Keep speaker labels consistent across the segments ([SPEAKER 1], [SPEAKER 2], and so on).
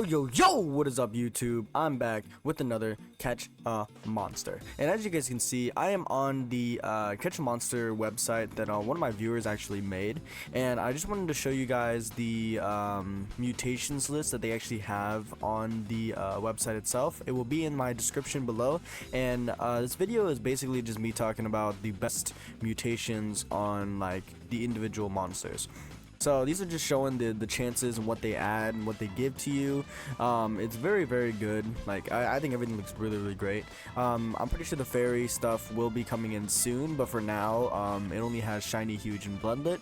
[SPEAKER 1] Yo, what is up YouTube? I'm back with another Catch a Monster. And as you guys can see, I am on the Catch a Monster website that one of my viewers actually made. And I just wanted to show you guys the mutations list that they actually have on the website itself. It will be in my description below. And this video is basically just me talking about the best mutations on like the individual monsters. So these are just showing the chances and what they add and what they give to you. It's very good. Like I think everything looks really great. I'm pretty sure the fairy stuff will be coming in soon, but for now it only has shiny, huge, and bloodlet.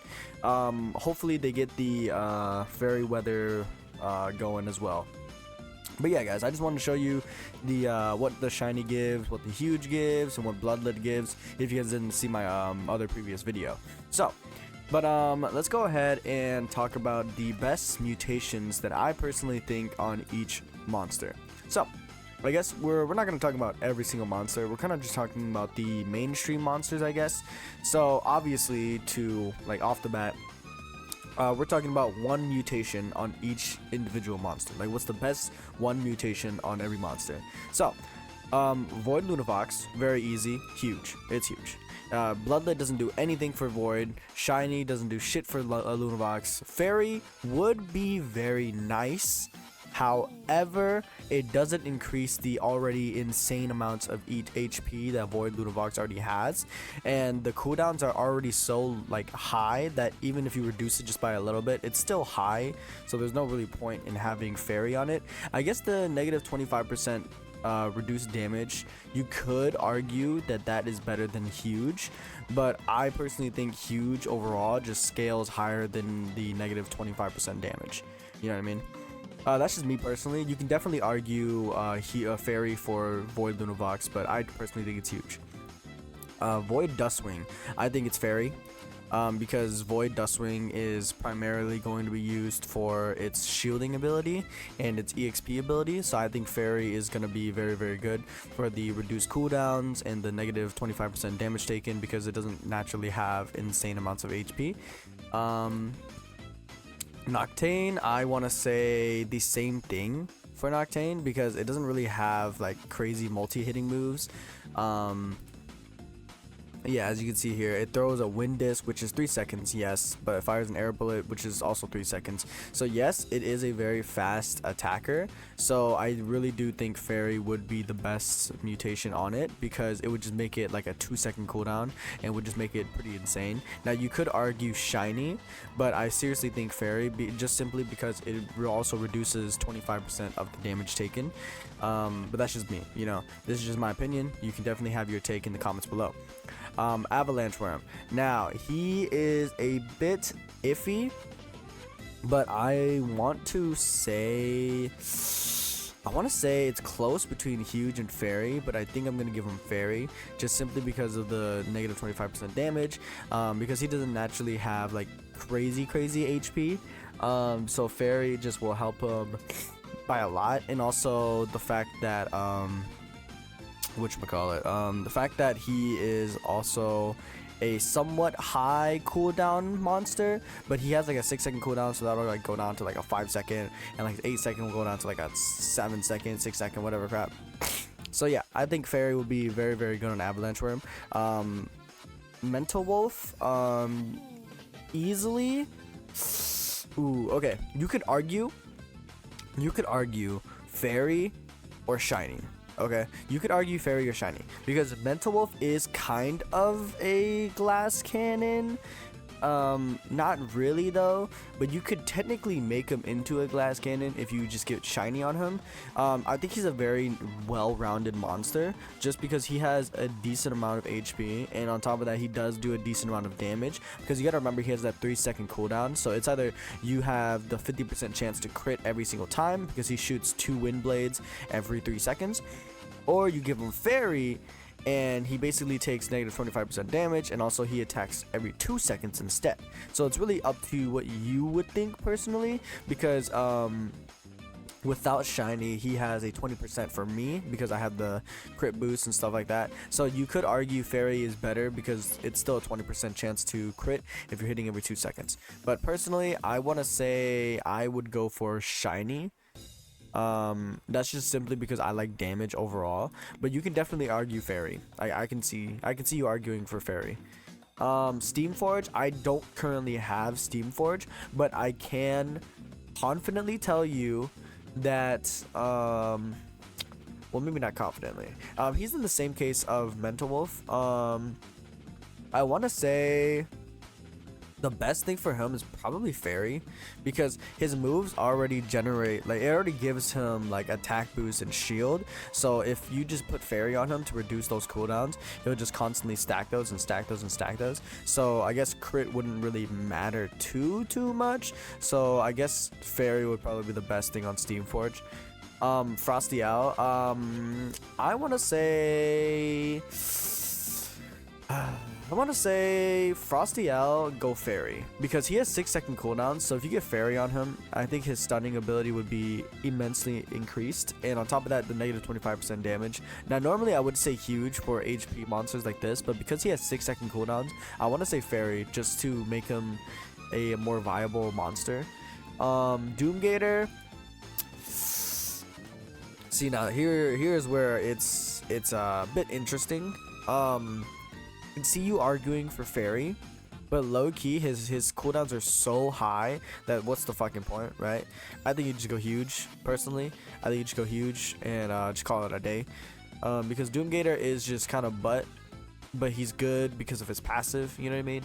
[SPEAKER 1] Hopefully they get the fairy weather going as well. But yeah, guys, I just wanted to show you the what the shiny gives, what the huge gives, and what bloodlet gives, if you guys didn't see my other previous video. So but let's go ahead and talk about the best mutations that I personally think on each monster. So I guess we're not going to talk about every single monster. We're kind of just talking about the mainstream monsters, I guess. So obviously, to like off the bat, we're talking about one mutation on each individual monster. Like, what's the best one mutation on every monster? So Void Lunavox, very easy, huge. It's huge. Bloodlet doesn't do anything for Void. Shiny doesn't do shit for Lunavox. Fairy would be very nice. However, it doesn't increase the already insane amounts of HP that Void Lunavox already has. And the cooldowns are already so like high that even if you reduce it just by a little bit, it's still high. So there's no really point in having Fairy on it. I guess the negative 25% reduced damage, you could argue that is better than huge, but I personally think huge overall just scales higher than the negative 25% damage. You know what I mean? That's just me personally. You can definitely argue a fairy for Void Lunavox, but I personally think it's huge. Void Dustwing, I think it's fairy. Because Void Dustwing is primarily going to be used for its shielding ability and its EXP ability, so I think Fairy is going to be very good for the reduced cooldowns and the negative 25% damage taken, because it doesn't naturally have insane amounts of HP. Noctane, I want to say the same thing for Noctane, because it doesn't really have like crazy multi-hitting moves. Yeah, as you can see here, it throws a wind disc, which is 3 seconds, yes, but it fires an air bullet, which is also 3 seconds. So yes, it is a very fast attacker. So I really do think Fairy would be the best mutation on it, because it would just make it like a 2-second cooldown and would just make it pretty insane. Now you could argue Shiny, but I seriously think Fairy, just simply because it also reduces 25% of the damage taken. But that's just me, you know, this is just my opinion. You can definitely have your take in the comments below. Avalanchewyrm. Now, he is a bit iffy, but I want to say it's close between huge and fairy, but I think I'm going to give him fairy, just simply because of the negative 25% damage, because he doesn't naturally have like crazy HP. So fairy just will help him by a lot, and also the fact that the fact that he is also a somewhat high cooldown monster, but he has like a 6-second cooldown, so that'll like go down to like a 5-second, and like 8-second will go down to like a 7-second, 6-second, whatever crap. So yeah, I think Fairy will be very good on Avalanchewyrm. Mental Wolf, easily. Ooh, okay. You could argue Fairy or Shiny. Okay, you could argue Fairy or Shiny, because Mental Wolf is kind of a glass cannon. Not really though, but you could technically make him into a glass cannon if you just get Shiny on him. I think he's a very well-rounded monster, just because he has a decent amount of HP, and on top of that he does do a decent amount of damage, because you gotta remember he has that 3-second cooldown. So it's either you have the 50% chance to crit every single time, because he shoots 2 wind blades every 3 seconds, or you give him Fairy and he basically takes negative 25% damage, and also he attacks every 2 seconds instead. So it's really up to what you would think personally, because without Shiny he has a 20% for me, because I have the crit boost and stuff like that. So you could argue Fairy is better, because it's still a 20% chance to crit if you're hitting every 2 seconds. But personally, I want to say I would go for Shiny, That's just simply because I like damage overall, but you can definitely argue fairy. I can see you arguing for fairy. Steamforge, I don't currently have Steamforge, but I can confidently tell you that well, maybe not confidently. He's in the same case of Mental Wolf. I want to say the best thing for him is probably fairy, because his moves already generate, like, it already gives him like attack boost and shield. So if you just put fairy on him to reduce those cooldowns, he'll just constantly stack those and stack those and stack those. So I guess crit wouldn't really matter too much. So I guess fairy would probably be the best thing on Steamforge. Frosty Owl, I want to say Frosty Owl, go fairy, because he has 6-second cooldowns. So if you get fairy on him, I think his stunning ability would be immensely increased, and on top of that, the negative 25% damage. Now normally I would say huge for HP monsters like this, but because he has 6-second cooldowns, I want to say fairy just to make him a more viable monster. Doomgator, see, now here's where it's a bit interesting. I can see you arguing for fairy, but low-key his cooldowns are so high that what's the fucking point, right? I think you just go huge. Personally, I think you just go huge and just call it a day, because Doomgator is just kind of but he's good because of his passive, you know what I mean?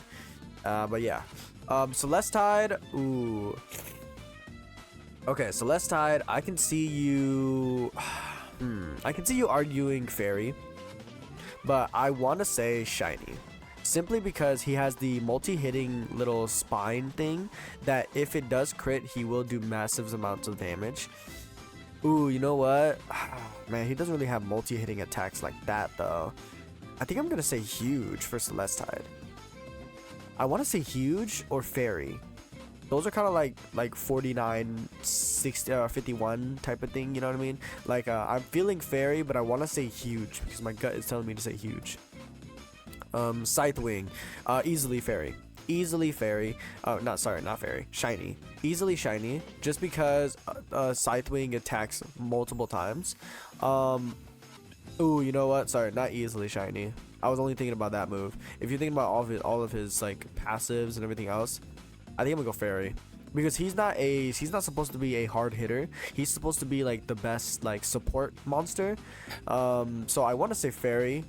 [SPEAKER 1] But yeah, Celestide, ooh, okay, Celestide, I can see you arguing fairy, but I want to say shiny, simply because he has the multi-hitting little spine thing that if it does crit, he will do massive amounts of damage. Ooh, you know what? Man, he doesn't really have multi-hitting attacks like that though. I think I'm gonna say huge for Celestide. I want to say huge or fairy. Those are kind of like 49, 60, 51 type of thing, you know what I mean? Like, I'm feeling fairy, but I want to say huge because my gut is telling me to say huge. Scythewing, easily fairy. Easily fairy. Not fairy. Shiny. Easily shiny, just because Scythewing attacks multiple times. Ooh, you know what? Sorry, not easily shiny. I was only thinking about that move. If you're thinking about all of his like passives and everything else, I think I'm gonna go fairy, because he's not supposed to be a hard hitter. He's supposed to be like the best like support monster. So I want to say fairy.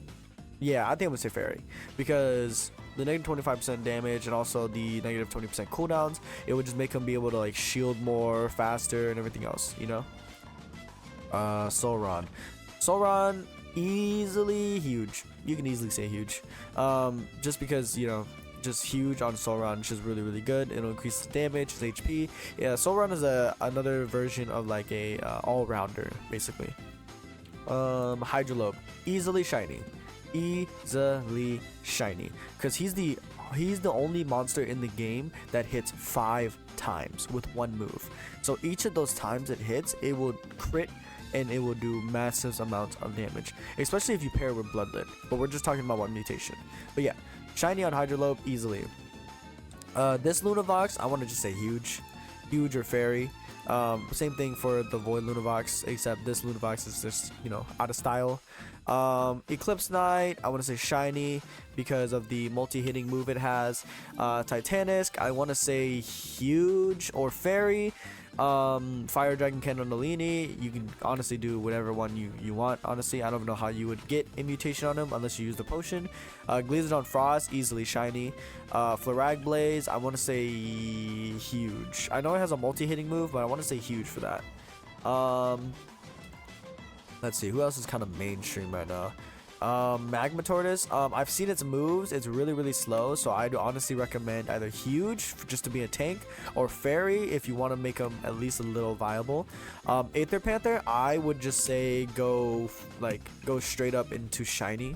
[SPEAKER 1] Yeah, I think I'm gonna say fairy, because the negative 25% damage and also the negative 20% cooldowns, it would just make him be able to like shield more faster and everything else, you know. Solron, easily huge. You can easily say huge, just because, you know, just huge on Solron is just really good. It'll increase the damage, his HP. Yeah, Solron is another version of like a all-rounder basically. Hydrolope, easily shiny, because he's the only monster in the game that hits 5 times with one move. So each of those times it hits, it will crit and it will do massive amounts of damage, especially if you pair with Bloodlet. But we're just talking about one mutation. But yeah, shiny on Hydrolope, easily. This Lunavox, I want to just say huge or fairy. Same thing for the Void Lunavox, except this Lunavox is just, you know, out of style. Eclipse Knight, I want to say shiny because of the multi-hitting move it has. Titanisk, I want to say huge or fairy. Fire Dragon Cannonolini, you can honestly do whatever one you want. Honestly, I don't know how you would get a mutation on him unless you use the potion. Glazedon Frost, easily shiny. Flarag Blaze, I want to say huge. I know it has a multi-hitting move, but I want to say huge for that. Let's see, who else is kind of mainstream right now? Magma Tortoise, I've seen its moves. It's really slow, so I'd honestly recommend either huge just to be a tank, or fairy if you want to make them at least a little viable. Aether Panther, I would just say go straight up into shiny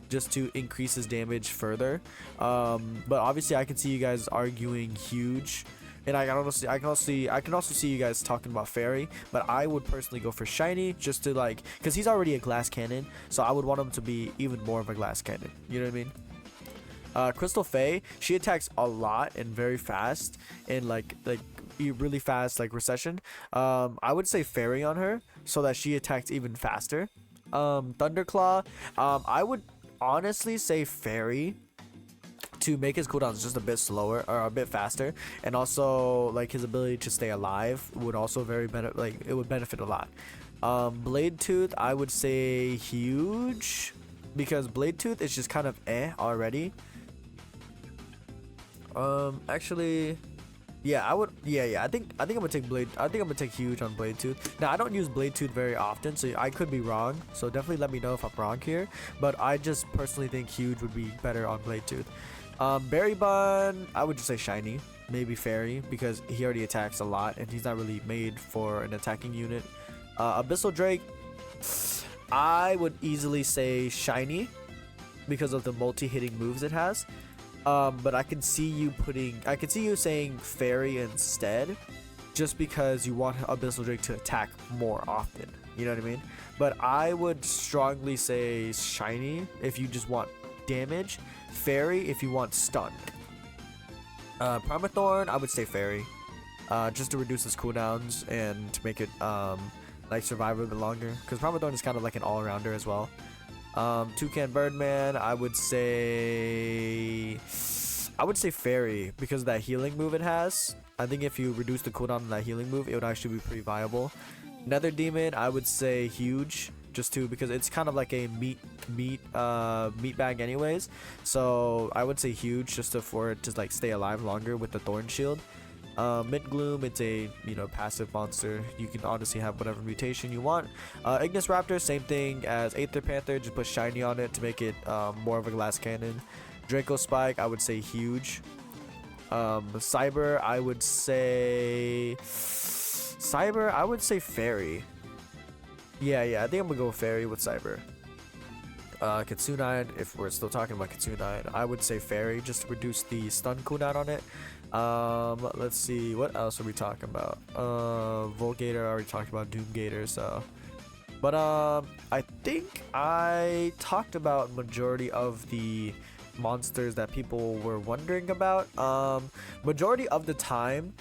[SPEAKER 1] just to increase his damage further. But obviously I can see you guys arguing huge, and I can also see you guys talking about fairy, but I would personally go for shiny just to like, because he's already a glass cannon, so I would want him to be even more of a glass cannon, you know what I mean? Crystal Fae, she attacks a lot and very fast, and like really fast like recession, I would say fairy on her so that she attacks even faster. Thunderclaw, I would honestly say fairy to make his cooldowns just a bit slower or a bit faster, and also like his ability to stay alive would also it would benefit a lot. Blade Tooth, I would say huge, because Blade Tooth is just kind of already. Actually, yeah, I would. Yeah. I think I'm gonna take Blade. I think I'm gonna take huge on Blade Tooth. Now I don't use Blade Tooth very often, so I could be wrong. So definitely let me know if I'm wrong here. But I just personally think huge would be better on Blade Tooth. Berry Bun, I would just say shiny, maybe fairy, because he already attacks a lot and he's not really made for an attacking unit. Abyssal Drake, I would easily say shiny because of the multi-hitting moves it has. But I can see you saying fairy instead, just because you want Abyssal Drake to attack more often. You know what I mean? But I would strongly say shiny if you just want damage, fairy if you want stun. Primathorn, I would say fairy, just to reduce its cooldowns and to make it like survive a bit longer, because Primathorn is kind of like an all-rounder as well. Toucan Birdman, I would say fairy because of that healing move it has. I think if you reduce the cooldown on that healing move, it would actually be pretty viable. Nether Demon, I would say huge, just because it's kind of like a meat bag anyways. So I would say huge just for it to like stay alive longer with the Thorn Shield. Mint Gloom, it's a passive monster. You can honestly have whatever mutation you want. Ignis Raptor, same thing as Aether Panther, just put shiny on it to make it more of a glass cannon. Draco Spike, I would say huge. Cyber, I would say fairy. Yeah, I think I'm gonna go fairy with Cyber. Kitsune, if we're still talking about Kitsune, I would say fairy just to reduce the stun cooldown on it. Let's see, what else are we talking about? Volgator, I already talked about Doomgator, so. But I think I talked about majority of the monsters that people were wondering about. Majority of the time,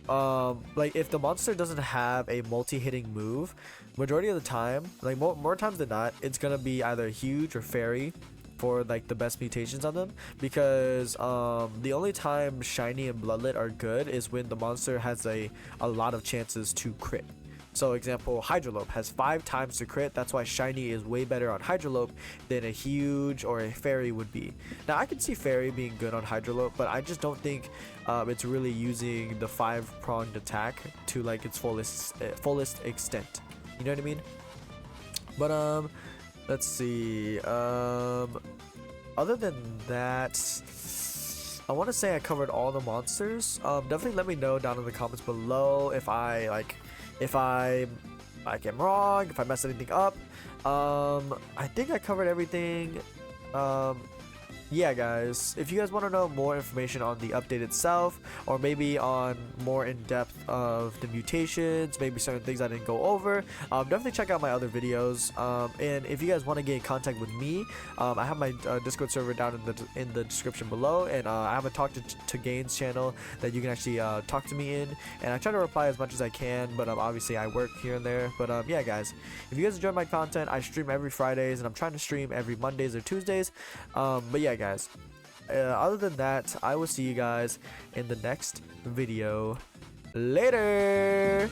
[SPEAKER 1] like if the monster doesn't have a multi-hitting move, majority of the time, like more times than not, it's gonna be either huge or fairy for like the best mutations on them, because the only time shiny and bloodlet are good is when the monster has a lot of chances to crit. So example, Hydrolope has 5 times to crit. That's why shiny is way better on Hydrolope than a huge or a fairy would be. Now I can see fairy being good on Hydrolope, but I just don't think it's really using the 5-pronged attack to like its fullest extent. You know what I mean? But let's see. Other than that, I want to say I covered all the monsters. Definitely let me know down in the comments below if I am wrong, if I messed anything up. I think I covered everything. Yeah, guys, if you guys want to know more information on the update itself, or maybe on more in depth of the mutations, maybe certain things I didn't go over, definitely check out my other videos. And if you guys want to get in contact with me, I have my Discord server down in the description below, and I have a Talk to Gains channel that you can actually talk to me in, and I try to reply as much as I can, but obviously I work here and there. But yeah, guys, if you guys enjoy my content, I stream every Fridays, and I'm trying to stream every Mondays or Tuesdays. But yeah, guys, other than that, I will see you guys in the next video. Later.